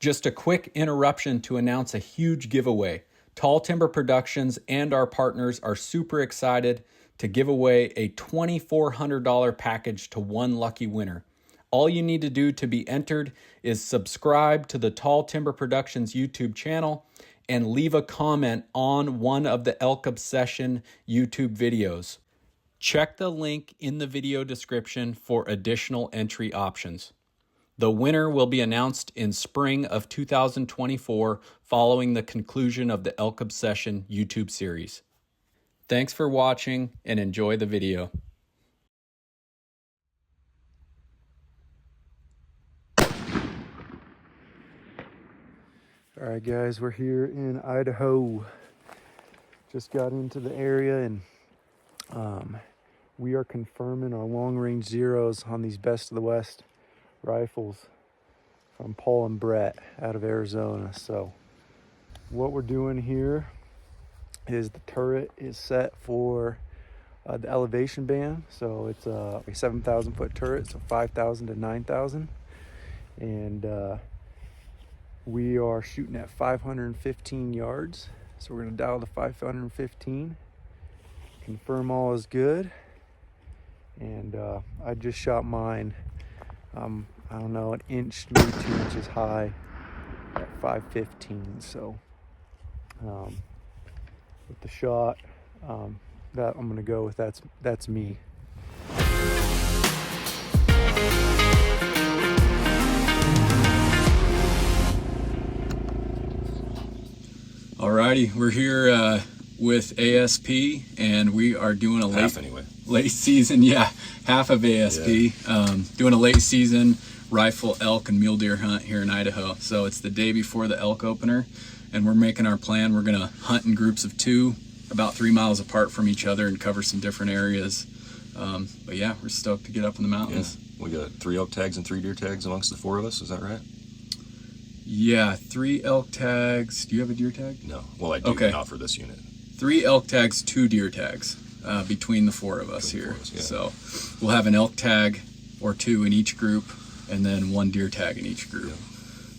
Just a quick interruption to announce a huge giveaway. Tall Timber Productions and our partners are super excited to give away a $2,400 package to one lucky winner. All you need to do to be entered is subscribe to the Tall Timber Productions YouTube channel and leave a comment on one of the Elk Obsession YouTube videos. Check the link in the video description for additional entry options. The winner will be announced in spring of 2024 following the conclusion of the Elk Obsession YouTube series. Thanks for watching and enjoy the video. All right, guys, we're here in Idaho. Just got into the area and we are confirming our long range zeros on these Best of the West rifles from Paul and Brett out of Arizona. So what we're doing here is the turret is set for the elevation band. So it's a 7,000 foot turret, so 5,000 to 9,000. And we are shooting at 515 yards. So we're gonna dial to 515, confirm all is good. And I just shot mine, I don't know, an inch, maybe 2 inches high at 515. So with the shot that I'm gonna go with, that's me. Alrighty, we're here with ASP, and we are doing a late season, half of ASP, doing a late season rifle, elk, and mule deer hunt here in Idaho. So it's the day before the elk opener, and we're making our plan. We're gonna hunt in groups of 2, about 3 miles apart from each other, and cover some different areas. But yeah, we're stoked to get up in the mountains. Yeah. We got 3 elk tags and 3 deer tags amongst the 4 of us, is that right? Yeah, 3 elk tags. Do you have a deer tag? No. Well, I do, okay. Not for this unit. 3 elk tags, 2 deer tags between the 4 of us here. So we'll have an elk tag or 2 in each group, and then 1 deer tag in each group.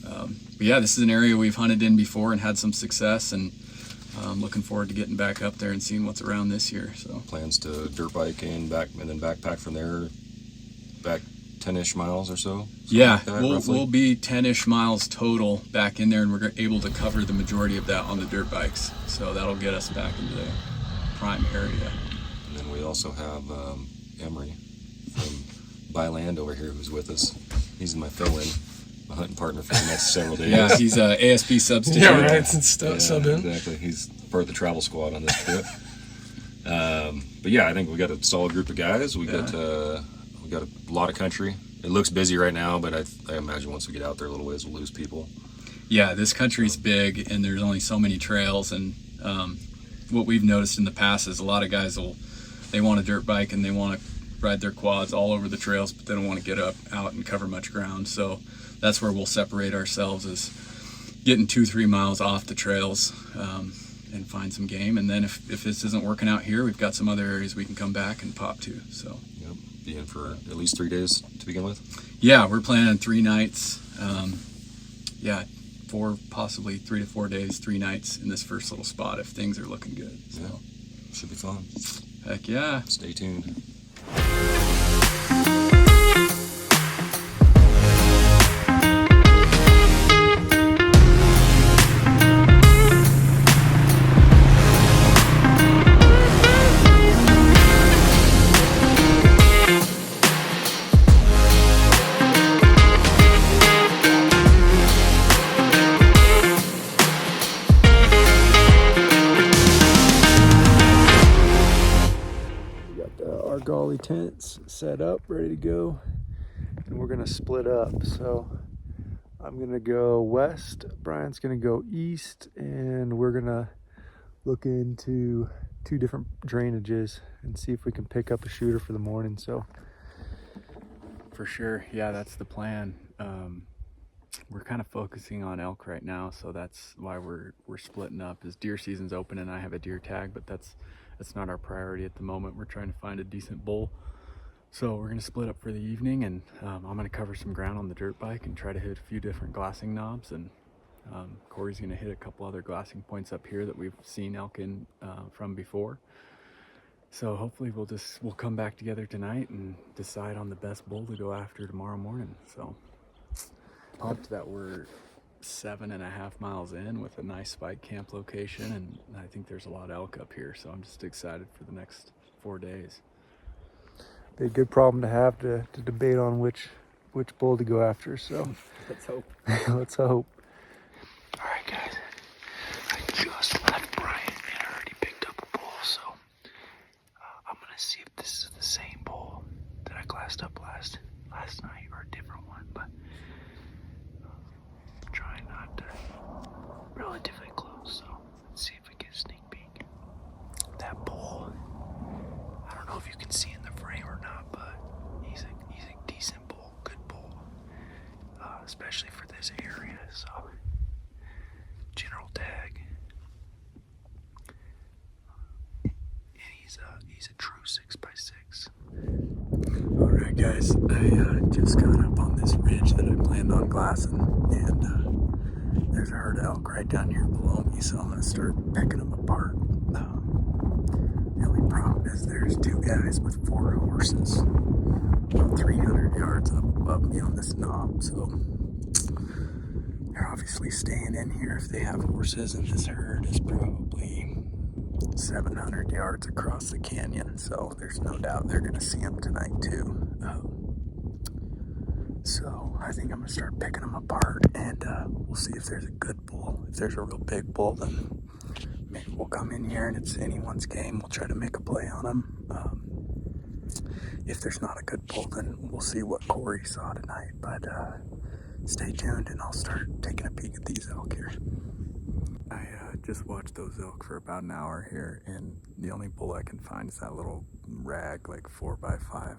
Yeah. But yeah, this is an area we've hunted in before and had some success, and looking forward to getting back up there and seeing what's around this year. So plans to dirt bike and then backpack from there back 10-ish miles or so? Yeah, like we'll be 10-ish miles total back in there, and we're able to cover the majority of that on the dirt bikes. So that'll get us back into the prime area. And then we also have Emery from Byland over here who's with us. He's my fill-in, my hunting partner for the next several days. Yeah, he's a ASP substitute. Yeah, right, sub in. Exactly, he's part of the travel squad on this trip. But yeah, I think we got a solid group of guys. We got a lot of country. It looks busy right now, but I imagine once we get out there a little ways, we'll lose people. Yeah, this country's big, and there's only so many trails. And what we've noticed in the past is a lot of guys they want a dirt bike and they want to ride their quads all over the trails, but they don't want to get out and cover much ground. So that's where we'll separate ourselves, is getting 2-3 miles off the trails and find some game. And then if this isn't working out here, we've got some other areas we can come back and pop to. So be in for at least 3 days to begin with? Yeah, we're planning 3 nights. 4, possibly 3 to 4 days, 3 nights in this first little spot if things are looking good. So. Yeah, should be fun. Heck yeah. Stay tuned. Argali tents set up, ready to go, and we're gonna split up. So I'm gonna go west, Brian's gonna go east, and we're gonna look into 2 different drainages and see if we can pick up a shooter for the morning. So for sure, yeah, that's the plan. We're kind of focusing on elk right now, so that's why we're splitting up. As deer season's open and I have a deer tag, but that's not our priority at the moment. We're trying to find a decent bull So we're gonna split up for the evening, and I'm gonna cover some ground on the dirt bike and try to hit a few different glassing knobs, and Corey's gonna hit a couple other glassing points up here that we've seen elk in from before. So hopefully we'll come back together tonight and decide on the best bull to go after tomorrow morning. So pumped that we're 7.5 miles in with a nice spike camp location, and I think there's a lot of elk up here, so I'm just excited for the next 4 days. Be a good problem to have to debate on which bull to go after. So Let's hope. let's hope. All right, guys. I just left Brian and I already picked up a bull, so I'm gonna see if this is the same bull that I glassed up last night or a different one, but I'm trying not to relatively close. So let's see if I get a sneak peek. That bull. I don't know if you can see in the frame or not, but he's a decent bull, good bull, especially for this area. So general tag, and he's a true 6x6. All right, guys, I just got up on this ridge that I planned on glassing, and there's a herd of elk right down here below me, so I'm gonna start picking them apart. The only problem is there's 2 guys with 4 horses, about 300 yards up me on this knob, so they're obviously staying in here if they have horses, and this herd is probably 700 yards across the canyon, so there's no doubt they're gonna see them tonight too. So I think I'm gonna start picking them apart, and we'll see if there's a good bull. If there's a real big bull, then maybe we'll come in here and it's anyone's game. We'll try to make a play on them. If there's not a good bull, then we'll see what Corey saw tonight. But stay tuned, and I'll start taking a peek at these elk here. I just watched those elk for about an hour here, and the only bull I can find is that little rag, like 4x5.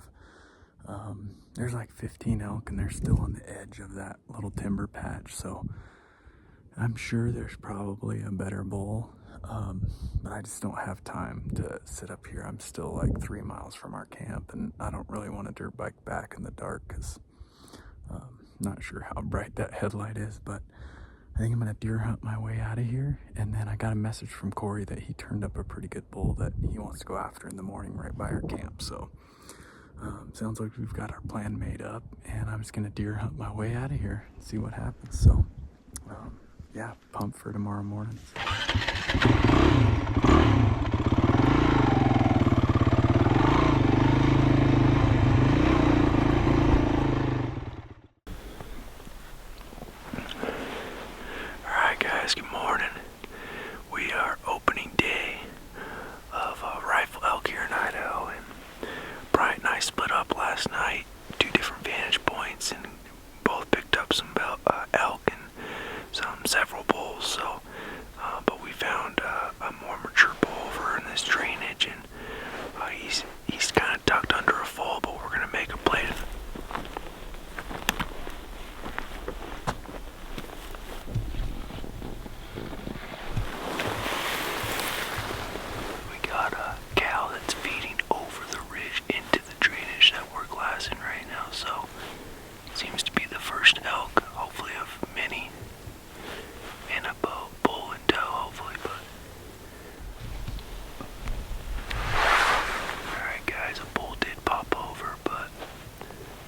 There's like 15 elk, and they're still on the edge of that little timber patch, so I'm sure there's probably a better bull, but I just don't have time to sit up here. I'm still like 3 miles from our camp, and I don't really want to dirt bike back in the dark because not sure how bright that headlight is, but I think I'm going to deer hunt my way out of here. And then I got a message from Corey that he turned up a pretty good bull that he wants to go after in the morning right by our camp. So sounds like we've got our plan made up, and I'm just going to deer hunt my way out of here and see what happens. So yeah, pumped for tomorrow morning. Alright guys, good morning. We are opening day of Rifle Elk here in Idaho, and Brian and I split up last night, 2 different vantage points, and both picked up some elk and several bulls. So, but we found a more mature bull over in this drainage, and he's kind of tucked under a fold, but we're gonna make a play to We got a cow that's feeding over the ridge into the drainage that we're glassing right now, so it seems to be the first elk, hopefully of many, and a bull in tow, hopefully. But alright guys, a bull did pop over, but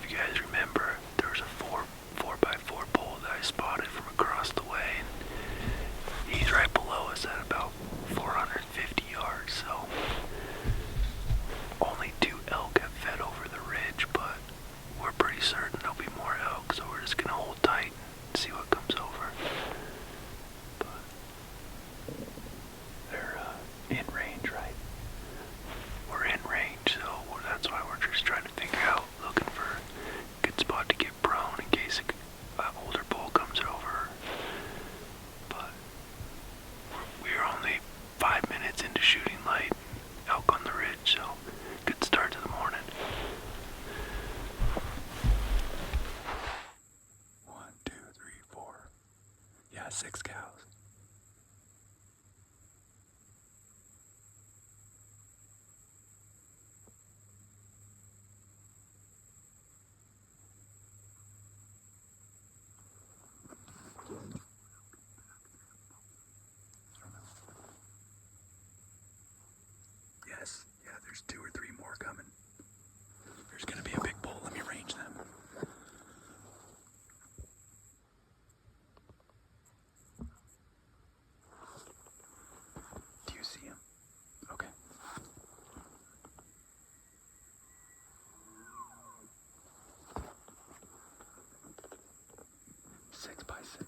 if you guys remember, there was a 4x4 bull that I spotted from across the way, and he's right below us at about 450 yards, so only 2 elk have fed over the ridge, but we're pretty certain there'll be more elk, so we're just gonna hold tight and see what comes over. But they're in range, right? We're in range, so that's why we're just trying to figure out, looking for a good spot to get prone in case an older bull comes over. But we're only 5 minutes into shooting light, elk on the ridge, so good start to the morning. 1, 2, 3, 4. Yeah, 6 cows. Yes. Yeah, there's 2 or 3 more coming. There's gonna be a big bull. Let me range them. Do you see him? Okay. 6 by 6.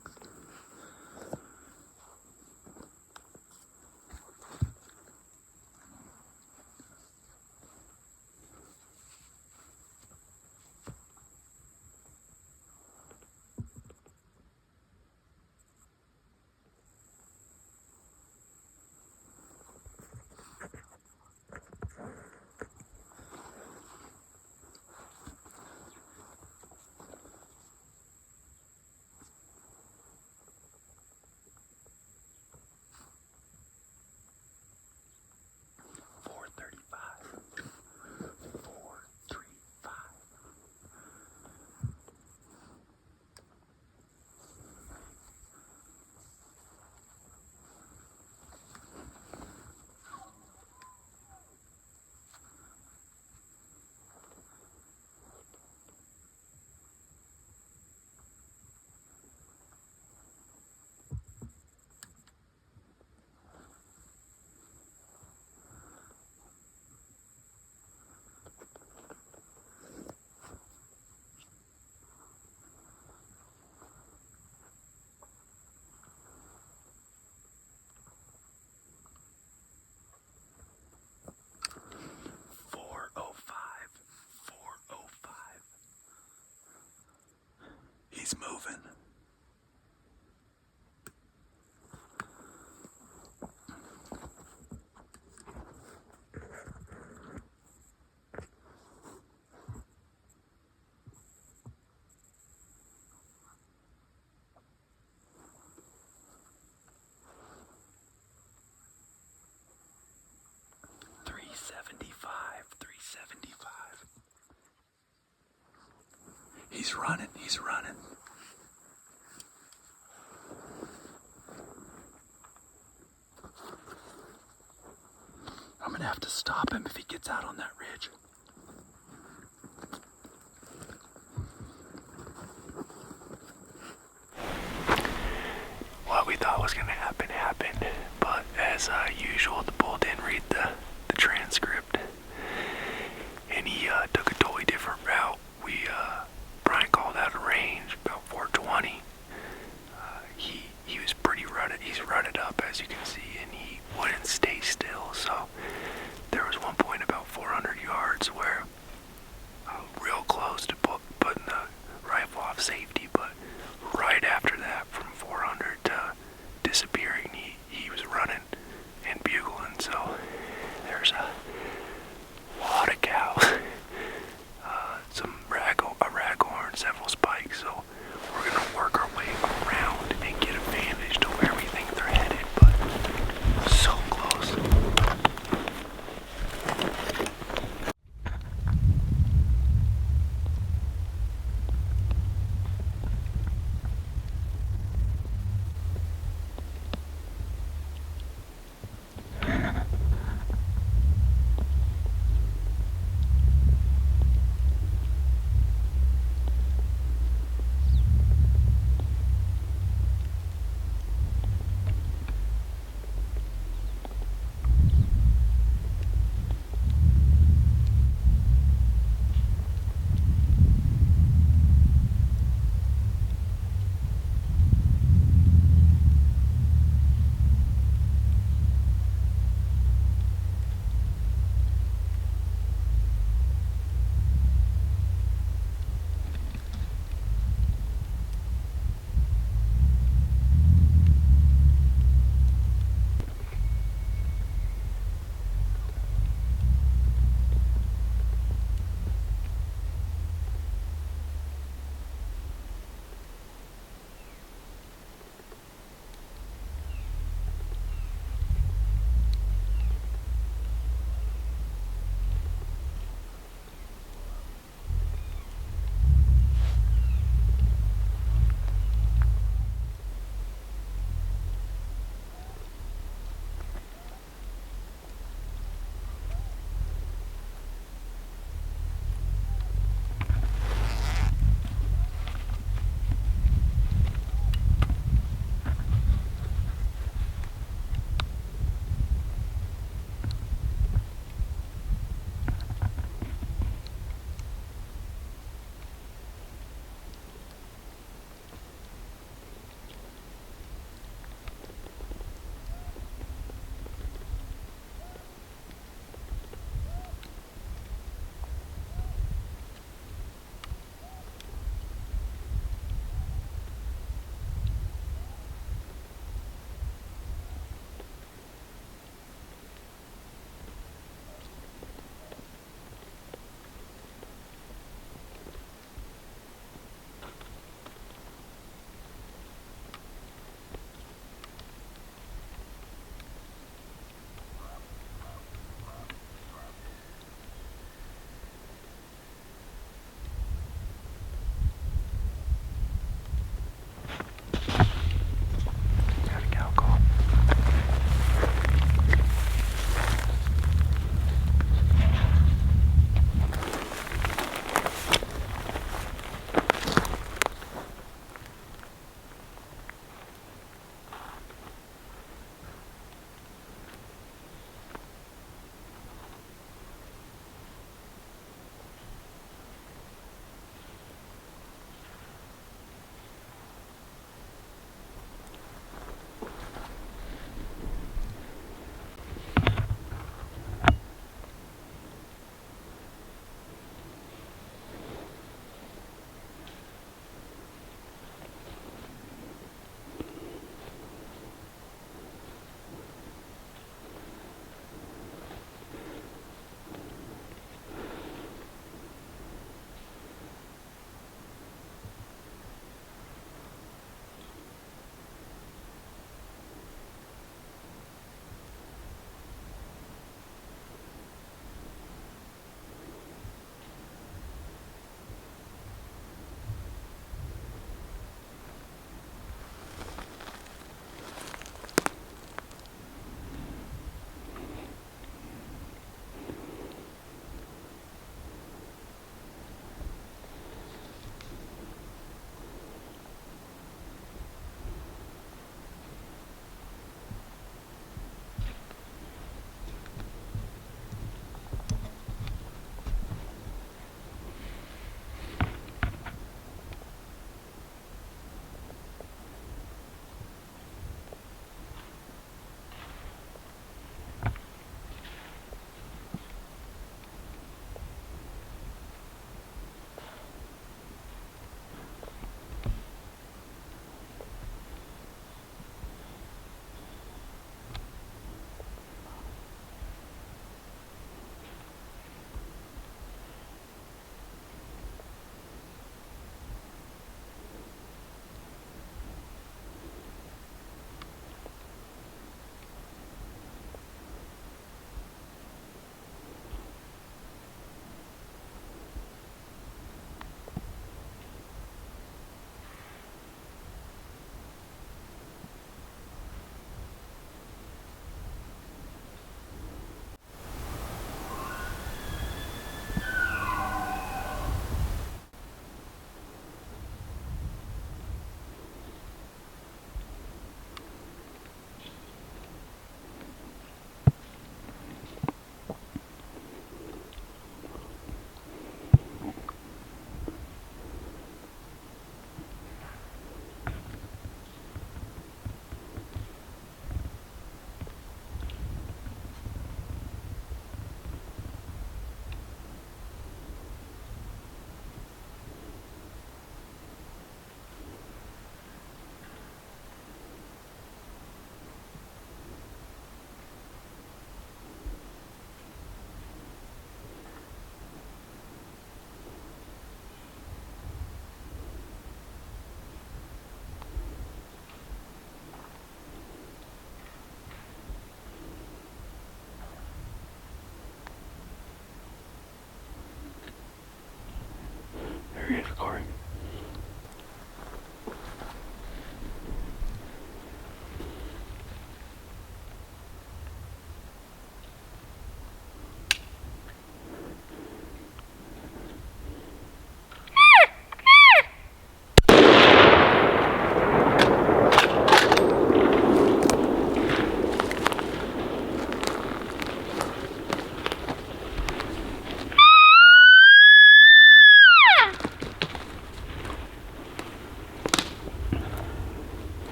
He's moving. He's running, he's running. I'm gonna have to stop him if he gets out on that ridge. What we thought was gonna happen happened, but as usual, the bull didn't read the transcript, and he took a totally different route. Brian called out a range about 420. He was pretty rutted. He's rutted up, as you can see, and he wouldn't stay still. So there was one point about 400 yards Here he is, Corey.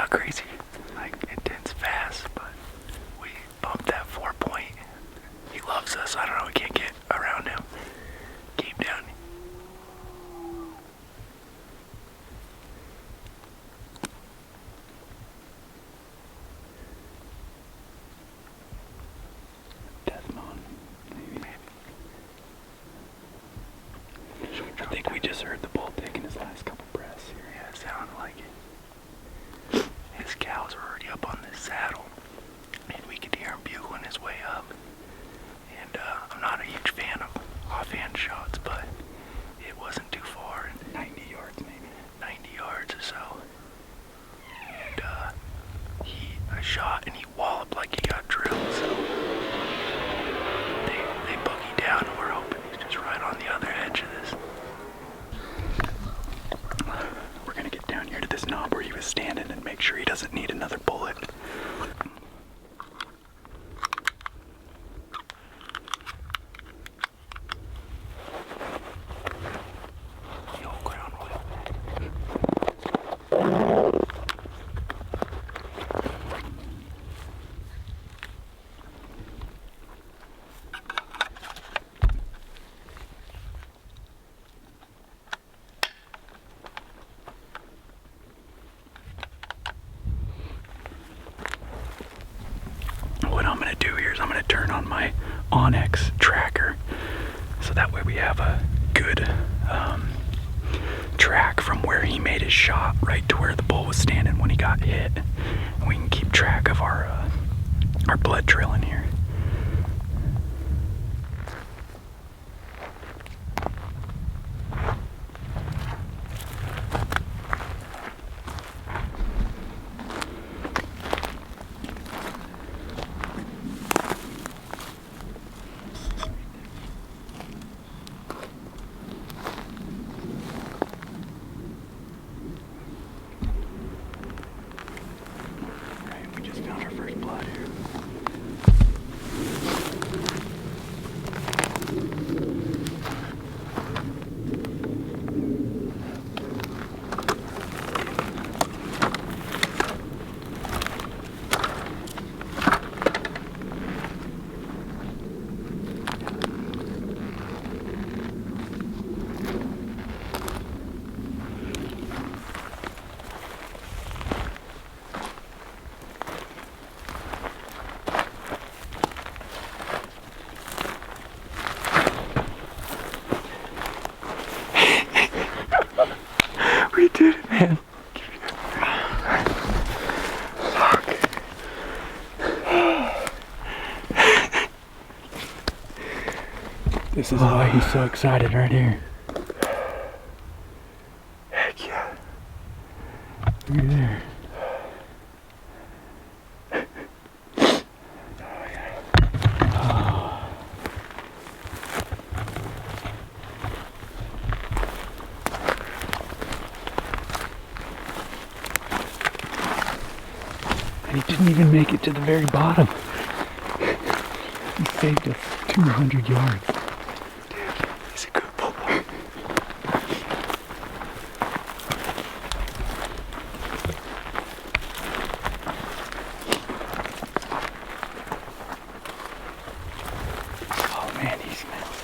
Crazy, like intense fast, but we bumped that 4-point. He loves us. I don't know. We can't get around him. Came down. Desmond, maybe. I think we just heard the bull taking his last couple breaths here. Yeah, it sounded like it. His cows were already up on this saddle, and we could hear him bugling his way up. And I'm not a huge fan of offhand shots, but it wasn't too far. 90 yards maybe. 90 yards or so. And I shot and he walloped like he got drilled, so they boogie down and we're hoping he's just right on the other edge of this. We're gonna get down here to this knob where he was standing and make sure he doesn't need another bullet. The old ground oil. What I'm going to do here is I'm going to turn on my Onyx tracker so that way we have a good track from where he made his shot right to where the bull was standing when he got hit, and we can keep track of our blood trail in here. We did it, man. Fuck. This is why he's so excited right here. Heck yeah. Look at there. He didn't even make it to the very bottom. He saved us 200 yards. Dude, he's a good bull. Oh man, he smells.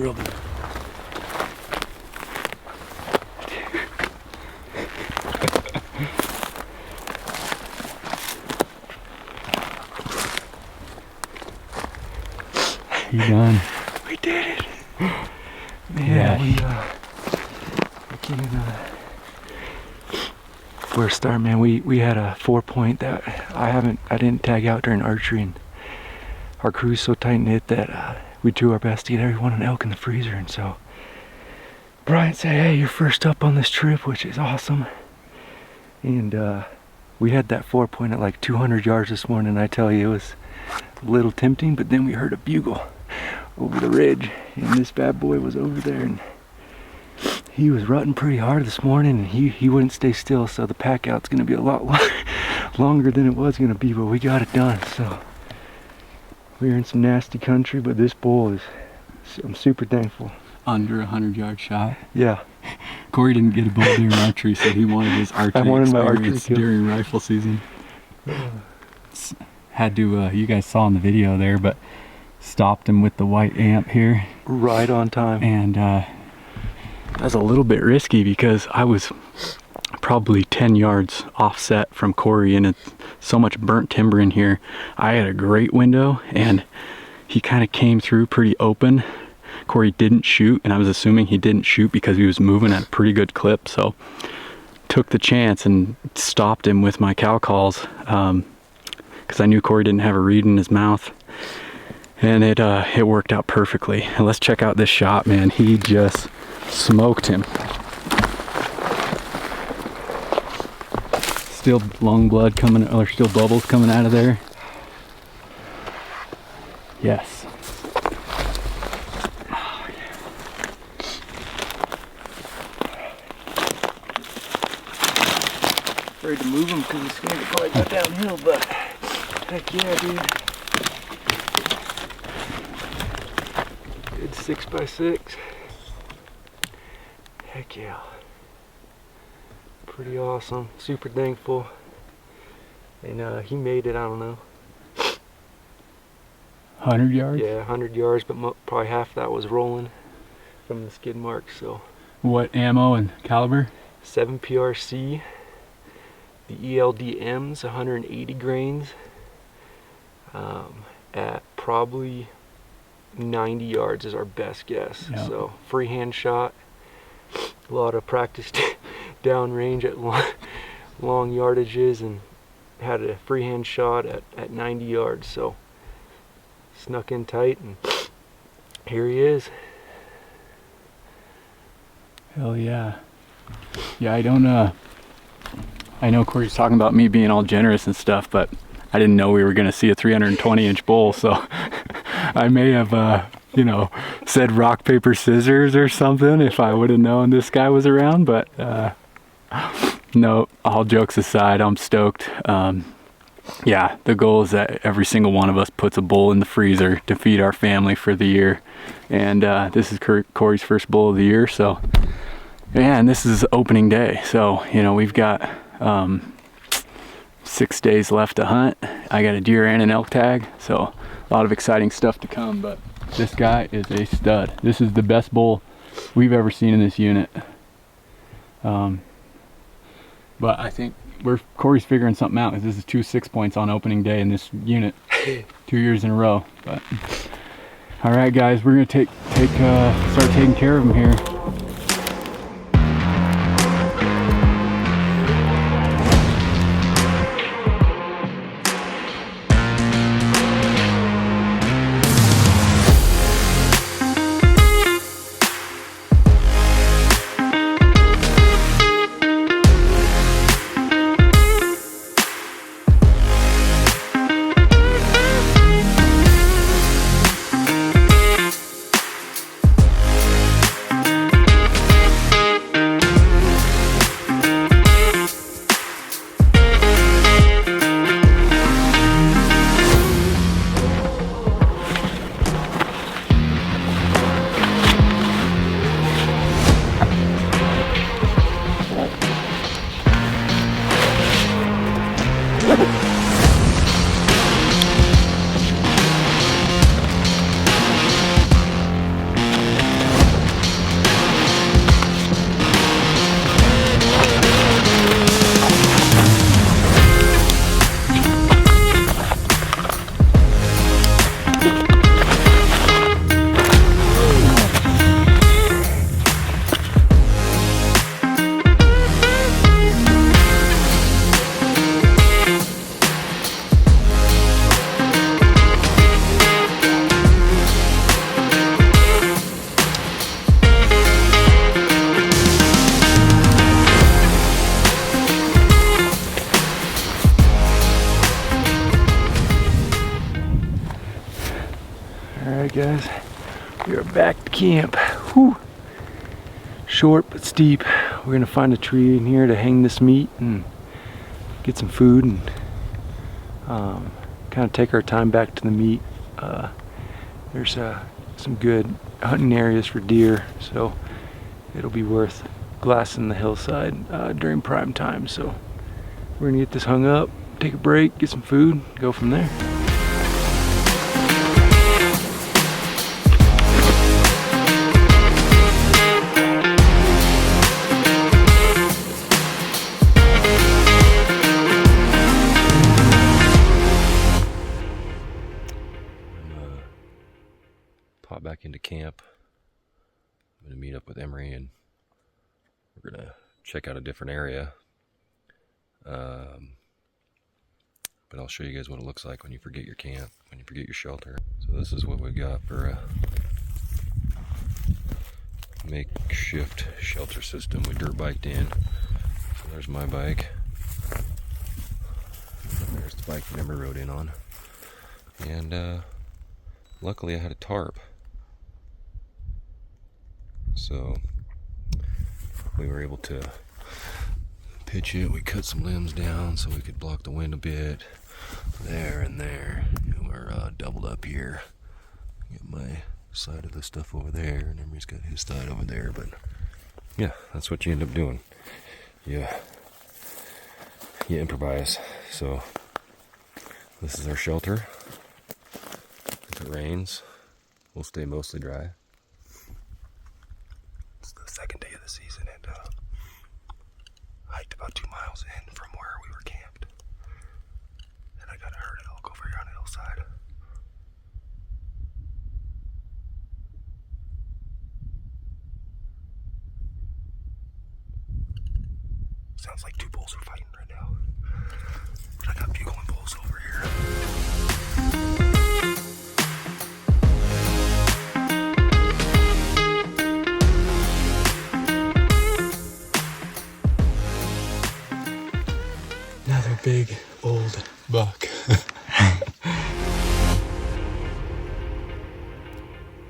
drilled it. You done? We did it. Yeah. We came for a start, man. We had a 4-point that I didn't tag out during archery, and our crew's so tight knit that we do our best to get everyone an elk in the freezer. And so Brian said, "Hey, you're first up on this trip," which is awesome. And we had that 4-point at like 200 yards this morning. I tell you, it was a little tempting, but then we heard a bugle over the ridge, and this bad boy was over there, and he was rutting pretty hard this morning, and he wouldn't stay still. So the pack out's gonna be a lot longer than it was gonna be, but we got it done. So we're in some nasty country, but this bull I'm super thankful. Under 100-yard shot. Yeah. Corey didn't get a bull during archery, so he wanted his archery I wanted my archery experience kill. during rifle season. Had to, you guys saw in the video there, but stopped him with the white amp here. Right on time. And that was a little bit risky because I was probably 10 yards offset from Corey, and it's so much burnt timber in here. I had a great window, and he kind of came through pretty open. Corey didn't shoot, and I was assuming he didn't shoot because he was moving at a pretty good clip, so took the chance and stopped him with my cow calls because I knew Corey didn't have a reed in his mouth, and it worked out perfectly. And let's check out this shot, man. He just smoked him. Still lung blood coming, or still bubbles coming out of there. Yes. Afraid to move him because he's scared to probably go downhill, but heck yeah, dude. Good 6x6. Heck yeah. Pretty awesome. Super thankful. And he made it, I don't know. 100 yards? Yeah, 100 yards, but probably half that was rolling from the skid mark, so. What ammo and caliber? 7 PRC. The ELDM's 180 grains at probably 90 yards is our best guess. Yep. So freehand shot, a lot of practice downrange at long yardages, and had a freehand shot at 90 yards. So snuck in tight, and here he is. Hell yeah. Yeah, I know Corey's talking about me being all generous and stuff, but I didn't know we were going to see a 320-inch bull, so I may have, said rock, paper, scissors or something if I would have known this guy was around, but no, all jokes aside, I'm stoked. Yeah, the goal is that every single one of us puts a bull in the freezer to feed our family for the year, and this is Corey's first bull of the year, so yeah, and this is opening day, so, we've got 6 days left to hunt. I got a deer and an elk tag, so a lot of exciting stuff to come, but this guy is a stud. This is the best bull we've ever seen in this unit. But I think Corey's figuring something out, because this is 2 6-points on opening day in this unit 2 years in a row. But all right, guys, we're gonna start taking care of him here. guys, we are back to camp. Whew. Short but steep. We're gonna find a tree in here to hang this meat and get some food and kind of take our time back to the meat. There's some good hunting areas for deer, so it'll be worth glassing the hillside during prime time. So we're gonna get this hung up, take a break, get some food, go from there. Pop back into camp. I'm gonna meet up with Emery and we're gonna check out a different area. But I'll show you guys what it looks like when you forget your camp, when you forget your shelter. So this is what we got for a makeshift shelter system. We dirt biked in. So there's my bike. There's the bike Emery rode in on. And luckily I had a tarp. So we were able to pitch it. We cut some limbs down so we could block the wind a bit there and there. And we're doubled up here. Get my side of the stuff over there, and Emery's got his side over there. But yeah, that's what you end up doing. Yeah, you improvise. So this is our shelter. If it rains, we'll stay mostly dry. Second day of the season, and hiked about 2 miles in from where we were camped, and I got a herd elk over here on the hillside. Sounds like 2 bulls are fighting right now, but I got bugling bulls over here. Another big old buck.